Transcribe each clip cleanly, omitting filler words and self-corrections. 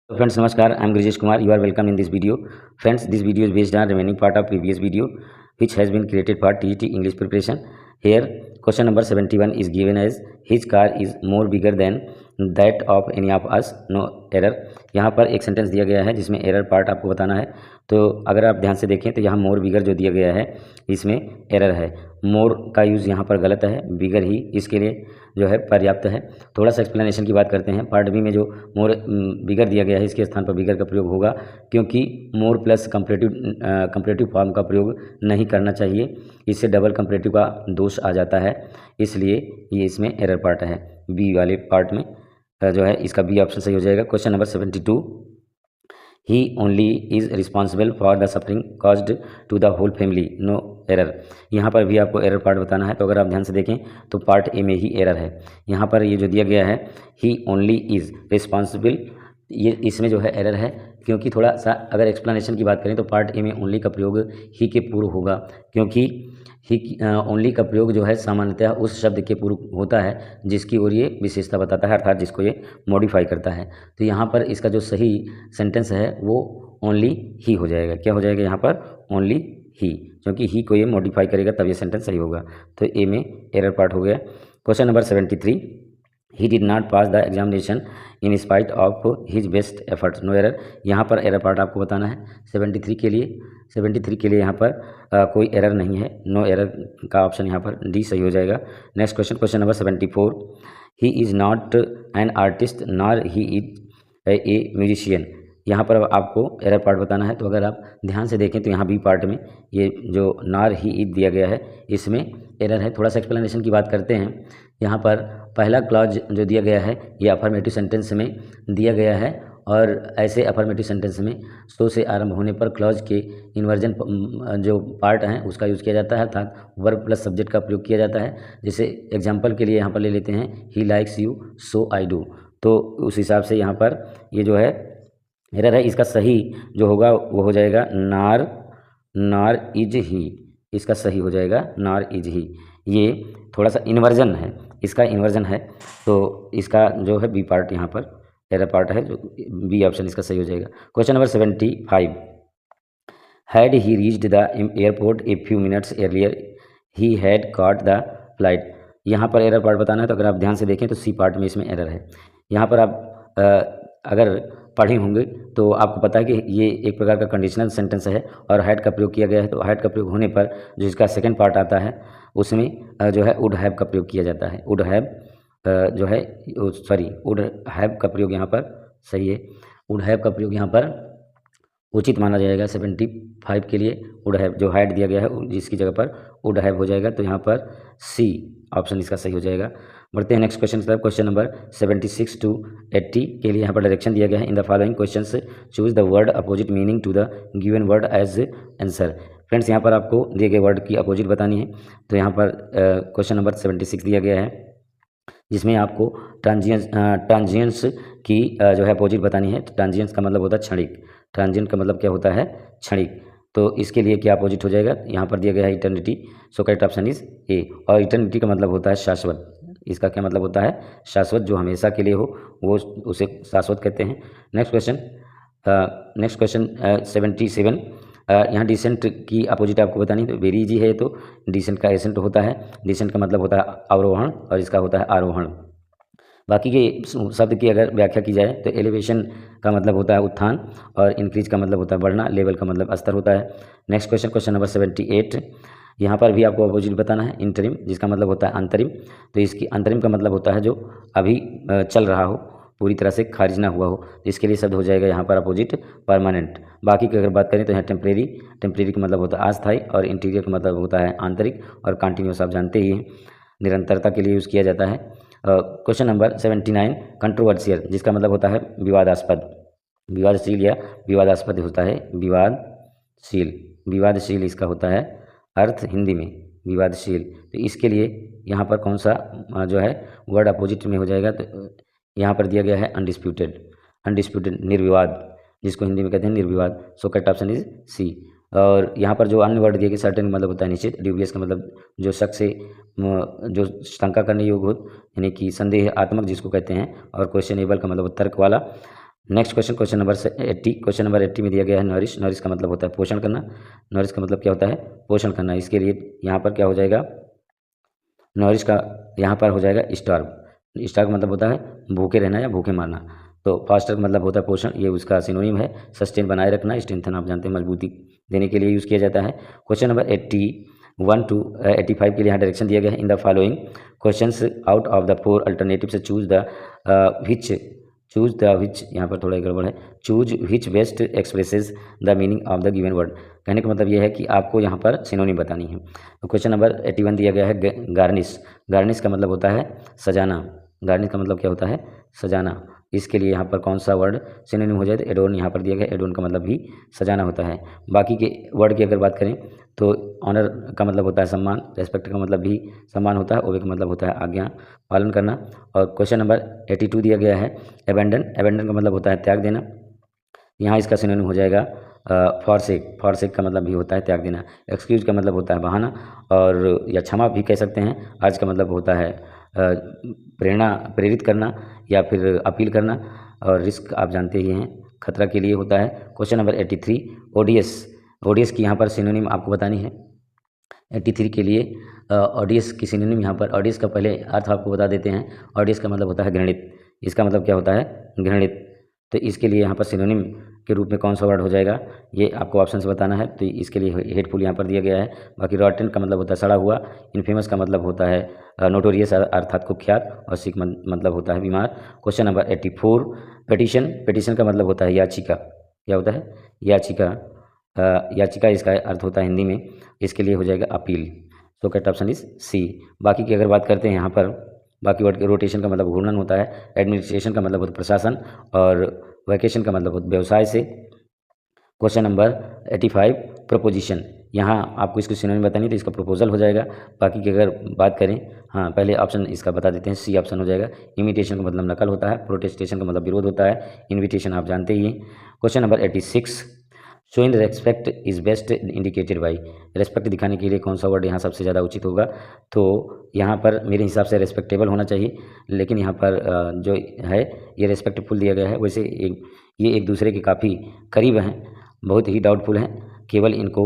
Friends, Namaskar. I am Grijesh Kumar. You are welcome in this video. Friends, this video is based on remaining part of previous video, which has been created for TET English preparation. Here, question number 71 is given as his car is more bigger than that of any of us. No error. यहाँ पर एक sentence दिया गया है जिसमें error part आपको बताना है। तो अगर आप ध्यान से देखें तो यहाँ मोर बिगर जो दिया गया है इसमें एरर है। मोर का यूज़ यहाँ पर गलत है, बिगर ही इसके लिए जो है पर्याप्त है। थोड़ा सा एक्सप्लेनेशन की बात करते हैं। पार्ट बी में जो मोर बिगर दिया गया है इसके स्थान पर बिगर का प्रयोग होगा, क्योंकि मोर प्लस कंपरेटिव फॉर्म का प्रयोग नहीं करना चाहिए, इससे डबल कंपरेटिव का दोष आ जाता है, इसलिए ये इसमें एरर पार्ट है। बी वाले पार्ट में जो है इसका बी ऑप्शन सही हो जाएगा। Question number 72, he only is responsible for the suffering caused to the whole family. No error. यहाँ पर भी आपको एरर पार्ट बताना है। तो अगर आप ध्यान से देखें तो पार्ट ए में ही एरर है। यहाँ पर ये जो दिया गया है ही ओनली इज़ रिस्पॉन्सिबल, ये इसमें जो है एरर है, क्योंकि थोड़ा सा अगर एक्सप्लेनेशन की बात करें तो पार्ट ए में ओनली का प्रयोग ही के पूर्व होगा, क्योंकि ही ओनली का प्रयोग जो है सामान्यतः उस शब्द के पूर्व होता है जिसकी ओर ये विशेषता बताता है, अर्थात जिसको ये मॉडिफाई करता है। तो यहाँ पर इसका जो सही सेंटेंस है वो ओनली ही हो जाएगा। क्या हो जाएगा यहाँ पर? ओनली ही, क्योंकि ही को ये मॉडिफाई करेगा तब ये सेंटेंस सही होगा। तो ए में एरर पार्ट हो गया। Question number 73, he did not pass the examination in spite of his best efforts. No error. यहाँ पर एरर पार्ट आपको बताना है 73 के लिए यहाँ पर कोई एरर नहीं है। नो एरर का ऑप्शन यहाँ पर डी सही हो जाएगा। Next question, question number 74, he is not an artist nor he is a musician. यहाँ पर आपको एरर पार्ट बताना है। तो अगर आप ध्यान से देखें तो यहाँ बी पार्ट में ये जो नॉर ही इज दिया गया है इसमें एरर है। थोड़ा सा एक्सप्लेनेशन की बात करते हैं। यहाँ पर पहला क्लॉज जो दिया गया है ये अफर्मेटिव सेंटेंस में दिया गया है, और ऐसे अफर्मेटिव सेंटेंस में सो से आरंभ होने पर क्लॉज के इन्वर्जन जो पार्ट हैं उसका यूज़ किया जाता है, अर्थात वर्ब प्लस सब्जेक्ट का प्रयोग किया जाता है। जैसे एग्जांपल के लिए यहाँ पर ले लेते हैं he likes you so I do. तो उस हिसाब से यहाँ पर ये जो है एरर है। इसका सही जो होगा वो हो जाएगा नार इज ही। इसका सही हो जाएगा नार इज ही। ये थोड़ा सा इन्वर्जन है, इसका इन्वर्जन है, तो इसका जो है बी पार्ट यहाँ पर एरर पार्ट है, जो बी ऑप्शन इसका सही हो जाएगा। Question number 75, had he reached the airport a few minutes earlier he had caught the flight. यहाँ पर एरर पार्ट बताना है। तो अगर आप ध्यान से देखें तो सी पार्ट में इसमें एरर है। यहाँ पर आप अगर पढ़े होंगे तो आपको पता है कि ये एक प्रकार का कंडीशनल सेंटेंस है और हैड का प्रयोग किया गया है। तो हैड का प्रयोग होने पर जो इसका सेकंड पार्ट आता है उसमें जो है वुड हैव का प्रयोग किया जाता है। वुड हैव जो है वुड हैव का प्रयोग यहाँ पर सही है। वुड हैव का प्रयोग यहाँ पर उचित माना जाएगा। 75 के लिए वुड हैव जो हैड दिया गया है जिसकी जगह पर वुड हैव हो जाएगा। तो यहाँ पर सी ऑप्शन इसका सही हो जाएगा। बढ़ते हैं नेक्स्ट क्वेश्चन की तरफ। क्वेश्चन नंबर 76 to 80 के लिए यहाँ पर डायरेक्शन दिया गया है। In the following questions choose the word opposite meaning to the given word as answer. Friends, यहाँ पर आपको दिए गए वर्ड की अपोजिट बतानी है। तो यहाँ पर क्वेश्चन नंबर 76 दिया गया है जिसमें आपको ट्रांजिएंस की जो है अपोजिट बतानी है। ट्रांजिएंस का मतलब होता है क्षणिक, ट्रांजिएंट का मतलब क्या होता है? क्षणिक। तो इसके लिए क्या अपोजिट हो जाएगा? यहाँ पर दिया गया है eternity, so correct option is a. और इटर्निटी का मतलब होता है शाश्वत। इसका क्या मतलब होता है? शाश्वत, जो हमेशा के लिए हो वो उसे शाश्वत कहते हैं। नेक्स्ट क्वेश्चन 77, यहाँ डिसेंट की अपोजिट आपको बतानी। तो वेरी इजी है। तो डिसेंट का एसेंट होता है, डिसेंट का मतलब होता है अवरोहण और इसका होता है आरोहण। बाकी के शब्द की अगर व्याख्या की जाए तो एलिवेशन का मतलब होता है उत्थान और इंक्रीज का मतलब होता है बढ़ना, लेवल का मतलब स्तर होता है। नेक्स्ट क्वेश्चन, क्वेश्चन नंबर 78, यहाँ पर भी आपको अपोजिट बताना है। इंटरिम, जिसका मतलब होता है अंतरिम। तो इसकी अंतरिम का मतलब होता है जो अभी चल रहा हो, पूरी तरह से खारिज ना हुआ हो। तो इसके लिए शब्द हो जाएगा यहाँ पर अपोजिट परमानेंट। बाकी की अगर बात करें तो यहाँ टेम्परेरी का मतलब होता है अस्थायी, और इंटीरियर का मतलब होता है आंतरिक, और कंटिन्यूस आप जानते ही हैं निरंतरता के लिए यूज़ किया जाता है। क्वेश्चन नंबर 79, कंट्रोवर्शियल, जिसका मतलब होता है विवादास्पद, विवादशील या विवादास्पद होता है विवादशील इसका होता है अर्थ हिंदी में विवादशील। तो इसके लिए यहाँ पर कौन सा जो है वर्ड अपोजिट में हो जाएगा? तो यहाँ पर दिया गया है अनडिस्प्यूटेड, निर्विवाद, जिसको हिंदी में कहते हैं निर्विवाद। So correct option is C. और यहाँ पर जो अन्य वर्ड दिए गए, सर्टेन मतलब होता है निश्चित, ड्यूबियस का मतलब जो शक से जो शंका करने योग्य हो, यानी कि संदेहात्मक जिसको कहते हैं, और क्वेश्चनेबल का मतलब तर्क वाला। Next question, question number 80। Question number 80 में दिया गया है नरिश। नरिश का मतलब होता है पोषण करना। नरिश का मतलब क्या होता है? पोषण करना। इसके लिए यहाँ पर क्या हो जाएगा? नरिश का यहाँ पर हो जाएगा स्टार्व। स्टार्व का मतलब होता है भूखे रहना या भूखे मारना। तो फास्टर का मतलब होता है पोषण, ये उसका सिनोनिम है। सस्टेन बनाए रखना, स्ट्रेंथन आप जानते हैं मजबूती देने के लिए यूज़ किया जाता है। क्वेश्चन नंबर 81 टू 85 के लिए यहाँ डायरेक्शन दिया गया है। In the following questions out of the 4 alternative से विच यहाँ पर थोड़ा गड़बड़ है। Choose which best expresses the meaning of the given word. कहने का मतलब ये है कि आपको यहाँ पर सिनोनिम बतानी है। तो क्वेश्चन नंबर 81 दिया गया है गार्निश। गार्निश का मतलब होता है सजाना। गार्निश का मतलब क्या होता है? सजाना। इसके लिए यहाँ पर कौन सा वर्ड सिनोनिम हो जाए? तो एडोन यहाँ पर दिया गया। एडोन का मतलब भी सजाना होता है। बाकी के वर्ड की अगर बात करें तो ऑनर का मतलब होता है सम्मान। रेस्पेक्ट का मतलब भी सम्मान होता है। ओबे का मतलब होता है आज्ञा पालन करना। और क्वेश्चन नंबर 82 दिया गया है एबेंडन। एबेंडन का मतलब होता है त्याग देना। यहाँ इसका सिनोनिम हो जाएगा फॉरसेक। फॉरसेक का मतलब भी होता है त्याग देना। एक्सक्यूज का मतलब होता है बहाना, और या क्षमा भी कह सकते हैं। आज का मतलब होता है प्रेरित करना या फिर अपील करना। और रिस्क आप जानते ही हैं, खतरा के लिए होता है। Question number 83 ओडियस। ओडियस की यहाँ पर सिनोनिम आपको बतानी है। 83 के लिए ऑडियस की सिनोनिम यहाँ पर, ऑडियस का पहले अर्थ आपको बता देते हैं। ऑडियस का मतलब होता है घृणित। इसका मतलब क्या होता है? घृणित। तो इसके लिए यहाँ पर सिनोनिम के रूप में कौन सा वर्ड हो जाएगा, ये आपको ऑप्शन से बताना है। तो इसके लिए हेटफुल यहाँ पर दिया गया है। बाकी रॉटन का मतलब होता है सड़ा हुआ। इनफेमस का मतलब होता है नोटोरियस अर्थात कुख्यात। और सिक मतलब होता है बीमार। Question number 84 petition. पेटिशन का मतलब होता है याचिका। क्या होता है? याचिका। याचिका इसका अर्थ होता है हिंदी में। इसके लिए हो जाएगा appeal. So correct option is C. बाकी की अगर बात करते हैं यहाँ पर, बाकी वर्ड के रोटेशन का मतलब घूर्णन होता है। एडमिनिस्ट्रेशन का मतलब होता है प्रशासन। और वैकेशन का मतलब होता है व्यवसाय से। Question number 85 preposition. यहाँ आपको इसकी सिनोनिम बतानी है तो इसका प्रपोजल हो जाएगा। बाकी की अगर बात करें, हाँ पहले ऑप्शन इसका बता देते हैं, सी ऑप्शन हो जाएगा। इमिटेशन का मतलब नकल होता है। प्रोटेस्टेशन का मतलब विरोध होता है। इन्विटेशन आप जानते ही हैं। Question number 86 showing respect is best indicated by. Respect दिखाने के लिए कौन सा वर्ड यहाँ सबसे ज़्यादा उचित होगा? तो यहाँ पर मेरे हिसाब से रेस्पेक्टेबल होना चाहिए, लेकिन यहाँ पर जो है ये रेस्पेक्टफुल दिया गया है। वैसे ये एक दूसरे के काफ़ी करीब हैं, बहुत ही डाउटफुल हैं। केवल इनको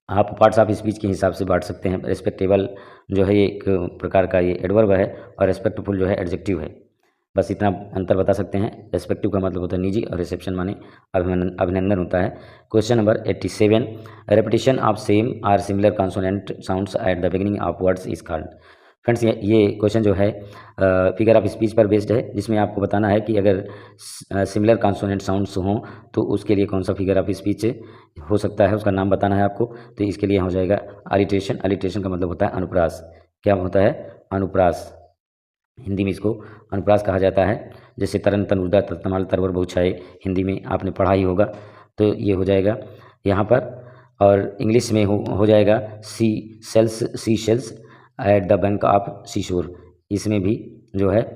आप पार्ट्स ऑफ स्पीच के हिसाब से बांट सकते हैं। रेस्पेक्टेबल जो है ये एक प्रकार का ये एडवर्ब है, और रेस्पेक्टफुल जो है एडजेक्टिव है। बस इतना अंतर बता सकते हैं। रेस्पेक्टिव का मतलब होता है निजी, और रिसेप्शन माने अभिनंदन होता है। Question number 87 repetition of same or similar consonant sounds at the beginning of words is called. Friends ये क्वेश्चन जो है फिगर ऑफ स्पीच पर बेस्ड है, जिसमें आपको बताना है कि अगर सिमिलर कॉन्सोनेंट साउंड्स हों तो उसके लिए कौन सा फिगर ऑफ स्पीच हो सकता है, उसका नाम बताना है आपको। तो इसके लिए हो जाएगा अलिट्रेशन। अलिट्रेशन का मतलब होता है अनुप्रास। क्या होता है? अनुप्रास। हिंदी में इसको अनुप्रास कहा जाता है। जैसे तरन तनुर्दा तमाल तरवर बहुछाए, हिंदी में आपने पढ़ा ही होगा। तो ये हो जाएगा यहाँ पर। और इंग्लिश में हो जाएगा sea shells at the bank of seashore. इसमें भी जो है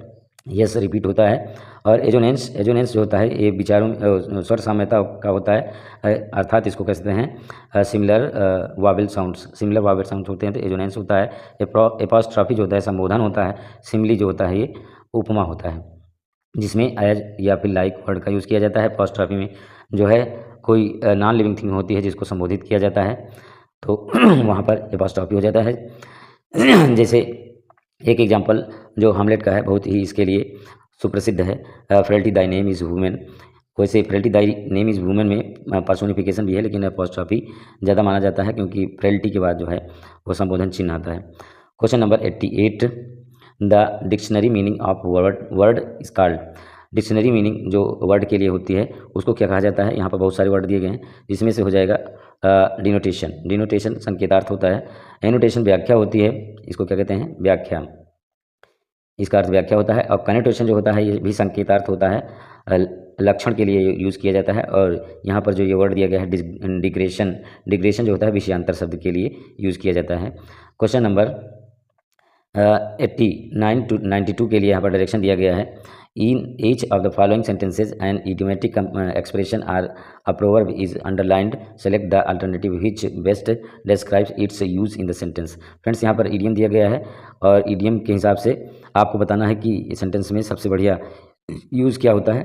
यस रिपीट होता है। और एजोनेंस जो होता है ये विचारों स्वर साम्यता का होता है, अर्थात इसको कहते हैं similar Wavell sounds. Similar Wavell sounds होते हैं तो एजोनेंस होता है। एपॉस्ट्रॉफी जो होता है संबोधन होता है। सिमिली जो होता है ये उपमा होता है, जिसमें एज या फिर लाइक वर्ड का यूज़ किया जाता है। एपॉस्ट्रॉफी में जो है कोई नॉन लिविंग थिंग होती है जिसको संबोधित किया जाता है, तो वहाँ पर एपॉस्ट्रॉफी हो जाता है। जैसे एक एग्जांपल जो हामलेट का है, बहुत ही इसके लिए सुप्रसिद्ध है, frailty thy name is women. वैसे frailty thy name is women में पर्सोनिफिकेशन भी है, लेकिन एपॉस्ट्रॉफी ज़्यादा माना जाता है क्योंकि फ्रेल्टी के बाद जो है वो संबोधन चिन्ह आता है। Question number 88 the dictionary meaning of word is called. Dictionary meaning जो वर्ड के लिए होती है उसको क्या कहा जाता है? यहाँ पर बहुत सारे वर्ड दिए गए हैं, जिसमें से हो जाएगा डिनोटेशन। डिनोटेशन संकेतार्थ होता है। एनोटेशन व्याख्या होती है, इसको क्या कहते हैं? व्याख्या। इसका अर्थ व्याख्या होता है। और कनेटोशन जो होता है ये भी संकेतार्थ होता है, लक्षण के लिए यूज़ किया जाता है। और यहाँ पर जो ये वर्ड दिया गया है डिग्रेशन, डिग्रेशन जो होता है विषयांतर शब्द के लिए यूज़ किया जाता है। क्वेश्चन नंबर 89 टू 92 के लिए यहाँ पर डायरेक्शन दिया गया है। In each of the following sentences and idiomatic expression or a proverb is underlined, select the alternative which best describes its use in the sentence. Friends यहाँ पर इडियम दिया गया है, और इडियम के हिसाब से आपको बताना है कि सेंटेंस में सबसे बढ़िया यूज़ क्या होता है।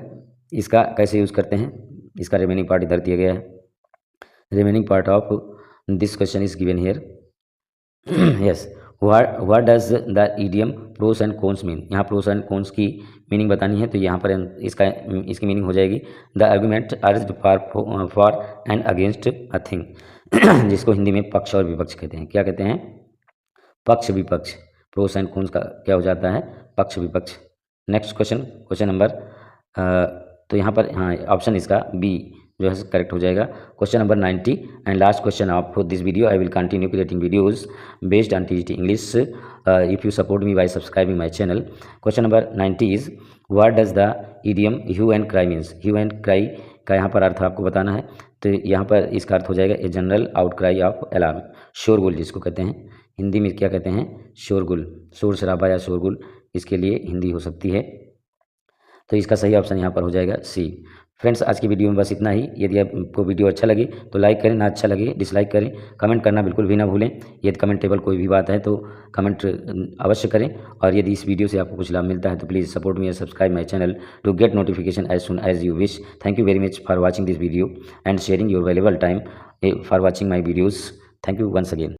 इसका कैसे यूज़ करते हैं, इसका रिमेनिंग पार्ट इधर दिया गया है। Remaining part of this question is given here. Yes, what does the idiom pros and cons mean. यहाँ प्रोस एंड कॉन्स की मीनिंग बतानी है, तो यहाँ पर इसकी मीनिंग हो जाएगी the argument urged for and against a thing, जिसको हिंदी में पक्ष और विपक्ष कहते हैं। क्या कहते हैं? पक्ष विपक्ष। प्रोस एंड कॉन्स का क्या हो जाता है? पक्ष विपक्ष। नेक्स्ट क्वेश्चन नंबर, तो यहाँ पर हाँ ऑप्शन इसका बी जो है करेक्ट हो जाएगा। Question number 90 and last question of this video. I will continue creating videos based on TGT English if you support me by subscribing my channel. Question number 90 is what does the idiom hue and cry means. Hue and cry का यहाँ पर अर्थ आपको बताना है, तो यहाँ पर इसका अर्थ हो जाएगा a general outcry of alarm, शोरगुल जिसको कहते हैं। हिंदी में क्या कहते हैं? शोरगुल, शोर शराबा या शोरगुल, इसके लिए हिंदी हो सकती है। तो इसका सही ऑप्शन यहाँ पर हो जाएगा सी। फ्रेंड्स, आज की वीडियो में बस इतना ही। यदि आपको वीडियो अच्छा लगे तो लाइक करें, ना अच्छा लगे डिसलाइक करें। कमेंट करना बिल्कुल भी ना भूलें। यदि कमेंटेबल कोई भी बात है तो कमेंट अवश्य करें। और यदि इस वीडियो से आपको कुछ लाभ मिलता है तो please support me and subscribe my channel to get notification as soon as you wish. Thank you very much for watching this video and sharing your valuable time for watching my videos. Thank you once again.